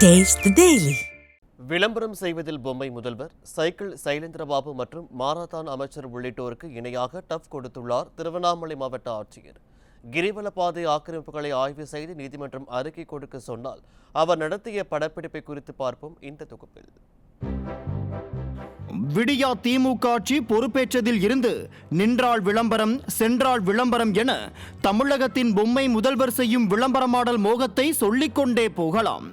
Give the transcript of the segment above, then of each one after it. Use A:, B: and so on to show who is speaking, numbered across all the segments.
A: Taste the Daily.
B: விளம்பரம் செய்வதில் பொம்மை முதல்வர், சைக்கிள் சைலேந்திரபாபு மற்றும் மாரத்தான் அமைச்சர் உள்ளிட்டோருக்கு இணையாக டஃப் கொடுத்துள்ளார் திருவண்ணாமலை மாவட்ட ஆட்சியர். கிரிவலப்பாதை ஆக்கிரமிப்புகளை ஆய்வு செய்து நீதிமன்றம் அறிக்கை கொடுக்க சொன்னால் அவர் நடத்திய படப்பிடிப்பை குறித்து பார்ப்போம் இந்த தொகுப்பில்.
C: விடியா திமுக ஆட்சி பொறுப்பேற்றதில் இருந்து நின்றாள் விளம்பரம், சென்றாள் விளம்பரம் என தமிழகத்தின் பொம்மை முதல்வர் செய்யும் விளம்பரமாடல் மோகத்தை சொல்லிக்கொண்டே போகலாம்.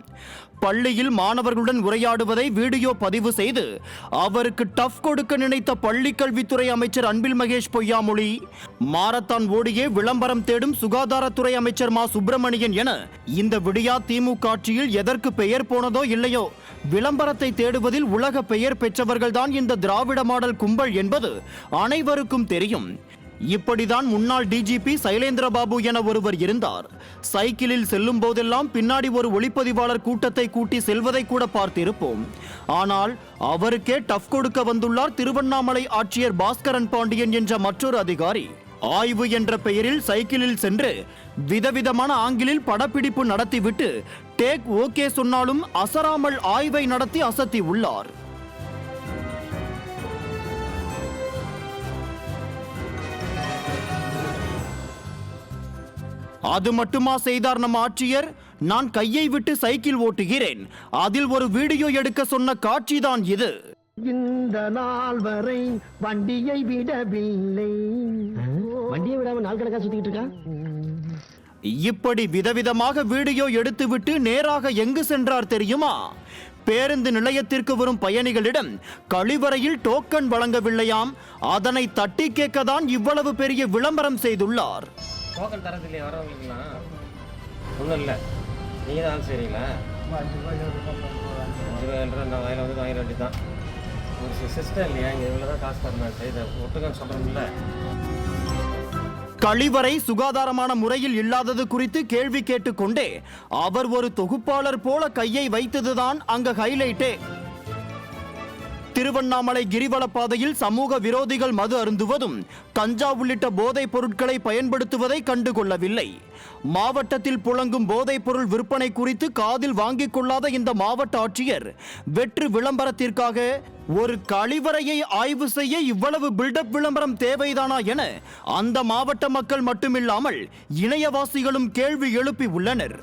C: பள்ளியில் மாணவர்களுடன் உரையாடுவதை வீடியோ பதிவு செய்து அவருக்கு டஃப் கொடுக்க நினைத்த பள்ளிக்கல்வித்துறை அமைச்சர் அன்பில் மகேஷ் பொய்யாமொழி, மாரத்தான் ஓடியே விளம்பரம் தேடும் சுகாதாரத்துறை அமைச்சர் மா சுப்பிரமணியன் என இந்த விடியா திமுக ஆட்சியில் எதற்கு பெயர் போனதோ இல்லையோ விளம்பரத்தை தேடுவதில் உலக பெயர் பெற்றவர்கள்தான் இந்த திராவிட மாடல் கும்பல் என்பது அனைவருக்கும் தெரியும். இப்படிதான் முன்னாள் டிஜிபி சைலேந்திரபாபு என ஒருவர் இருந்தார். சைக்கிளில் செல்லும் போதெல்லாம் பின்னாடி ஒரு ஒளிப்பதிவாளர் கூட்டத்தை கூட்டி செல்வதை கூட பார்த்திருப்போம். ஆனால் அவருக்கே டஃப் கொடுக்க வந்துள்ளார் திருவண்ணாமலை ஆட்சியர் பாஸ்கரன் பாண்டியன் என்ற மற்றொரு அதிகாரி. ஆய்வு என்ற பெயரில் சைக்கிளில் சென்று விதவிதமான ஆங்கிலில் படப்பிடிப்பு நடத்திவிட்டு டேக் ஓகே சொன்னாலும் அசராமல் ஆய்வை நடத்தி அசத்தி உள்ளார். அது மட்டுமா செய்தார் நம் ஆட்சியர்? நான் கையை விட்டு சைக்கிள் ஓட்டுகிறேன், அதில் ஒரு வீடியோ எடுக்க சொன்ன காட்சிதான் இது.
D: இந்த நாள் வரை வண்டியை விடவில்லை. வண்டியை விடாம நாள் கணக்கா சுத்திட்டு இருக்கா.
C: இப்படி விதவிதமாக வீடியோ எடுத்துவிட்டு நேராக எங்கு சென்றார் தெரியுமா? பேருந்து நிலையத்திற்கு வரும் பயணிகளிடம் கழிவறையில் டோக்கன் வழங்கவில்லையாம், அதனை தட்டி கேட்கத்தான் இவ்வளவு பெரிய விளம்பரம் செய்துள்ளார்.
E: டோக்கன் தரதில்லையே வரவங்களுக்குலாம் ஒன்றும் இல்லை, நீங்கள் தான் சரிங்களா? 5,000 நான் வயலில் வந்து வாங்கிட வேண்டி தான். ஒரு சிஸ்டம் இல்லையா, இங்கே இவ்வளோ தான் காசு தரணும், இதை ஒட்டுக்கன்னு சொல்கிறோம்ல.
C: கழிவறை சுகாதாரமான முறையில் இல்லாதது குறித்து கேள்வி கேட்டுக்கொண்டே அவர் ஒரு தொகுப்பாளர் போல கையை வைத்ததுதான் அங்க ஹைலைட்டே. திருவண்ணாமலை கிரிவல பாதையில் சமூக விரோதிகள் மது அருந்துவதும் கஞ்சா உள்ளிட்ட போதைப் பொருட்களை பயன்படுத்துவதை கண்டுகொள்ளவில்லை. மாவட்டத்தில் புழங்கும் போதைப் பொருள் விற்பனை குறித்து காதில் வாங்கிக் கொள்ளாத இந்த மாவட்ட ஆட்சியர் வெற்று விளம்பரத்திற்காக ஒரு கழிவறையை ஆய்வு செய்ய இவ்வளவு பில்டப் விளம்பரம் தேவைதானா என அந்த மாவட்ட மக்கள் மட்டுமில்லாமல் இணையவாசிகளும் கேள்வி எழுப்பி உள்ளனர்.